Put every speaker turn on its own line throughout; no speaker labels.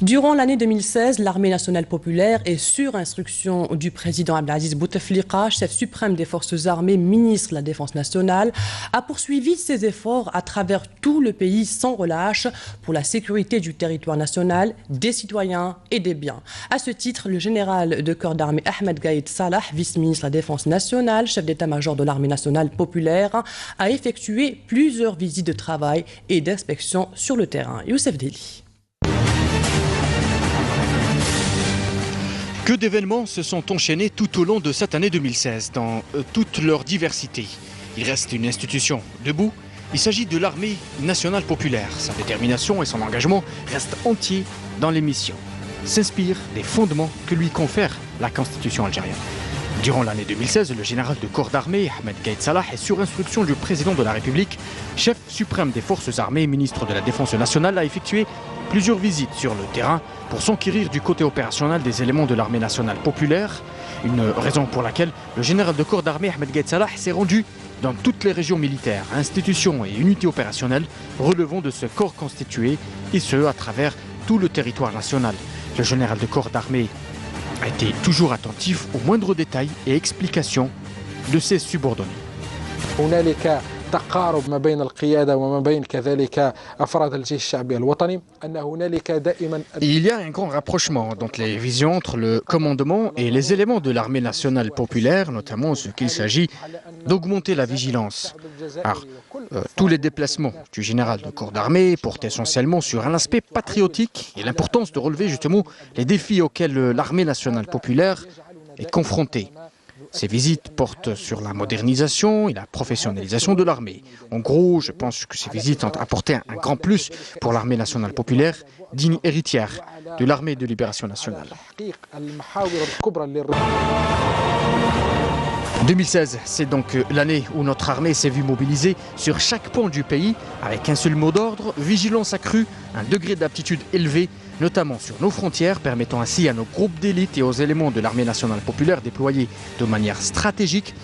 Durant l'année 2016, l'armée nationale populaire et sur instruction du président Abdelaziz Bouteflika, chef suprême des forces armées, ministre de la Défense nationale, a poursuivi ses efforts à travers tout le pays sans relâche pour la sécurité du territoire national, des citoyens et des biens. À ce titre, le général de corps d'armée Ahmed Gaïd Salah, vice-ministre de la Défense nationale, chef d'état-major de l'armée nationale populaire, a effectué plusieurs visites de travail et d'inspection sur le terrain. Youssef Deli.
Que d'événements se sont enchaînés tout au long de cette année 2016, dans toute leur diversité. Il reste une institution debout. Il s'agit de l'armée nationale populaire. Sa détermination et son engagement restent entiers dans les missions. S'inspire des fondements que lui confère la Constitution algérienne. Durant l'année 2016, le général de corps d'armée, Ahmed Gaïd Salah, est sur instruction du président de la République, chef suprême des forces armées et ministre de la Défense nationale, a effectué plusieurs visites sur le terrain pour s'enquérir du côté opérationnel des éléments de l'armée nationale populaire. Une raison pour laquelle le général de corps d'armée, Ahmed Gaïd Salah, s'est rendu dans toutes les régions militaires, institutions et unités opérationnelles relevant de ce corps constitué, et ce, à travers tout le territoire national. Le général de corps d'armée a été toujours attentif aux moindres détails et explications de ses subordonnés.
تقارب ما بين القيادة وما بين كذلك أفراد الجيش الشعبي الوطني أن هنالك دائما.
Il y a un grand rapprochement dans les visions entre le commandement et les éléments de l'armée nationale populaire, notamment ce qu'il s'agit d'augmenter la vigilance. Alors, tous les déplacements du général de corps d'armée portent essentiellement sur un aspect patriotique et l'importance de relever justement les défis auxquels l'armée nationale populaire est confrontée. Ces visites portent sur la modernisation et la professionnalisation de l'armée. En gros, je pense que ces visites ont apporté un grand plus pour l'armée nationale populaire, digne héritière de l'armée de libération nationale. 2016, c'est donc l'année où notre armée s'est vue mobilisée sur chaque pan du pays avec un seul mot d'ordre, vigilance accrue, un degré d'aptitude élevé, notamment sur nos frontières, permettant ainsi à nos groupes d'élite et aux éléments de l'armée nationale populaire déployés de manière stratégique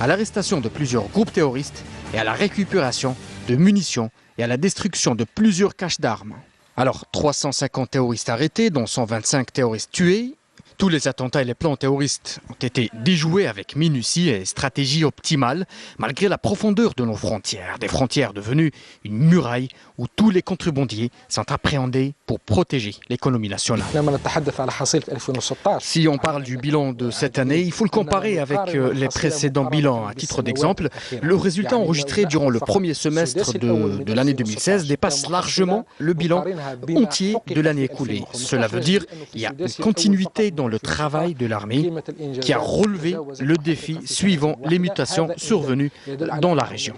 à l'arrestation de plusieurs groupes terroristes et à la récupération de munitions et à la destruction de plusieurs caches d'armes. Alors, 350 terroristes arrêtés, dont 125 terroristes tués. Tous les attentats et les plans terroristes ont été déjoués avec minutie et stratégie optimale, malgré la profondeur de nos frontières, des frontières devenues une muraille où tous les contrebandiers sont appréhendés pour protéger l'économie nationale. Si on parle du bilan de cette année, il faut le comparer avec les précédents bilans. À titre d'exemple, le résultat enregistré durant le premier semestre de l'année 2016 dépasse largement le bilan entier de l'année écoulée. Cela veut dire qu'il y a une continuité dans le travail de l'armée qui a relevé le défi suivant les mutations survenues dans la région.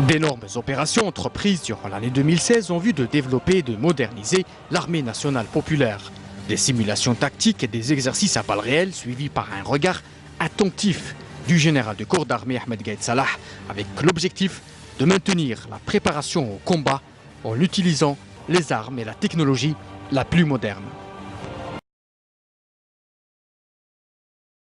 D'énormes opérations entreprises durant l'année 2016 ont vu de développer et de moderniser l'armée nationale populaire. Des simulations tactiques et des exercices à balles réelles suivis par un regard attentif du général de corps d'armée Ahmed Gaïd Salah avec l'objectif de maintenir la préparation au combat en utilisant les armes et la technologie la plus moderne.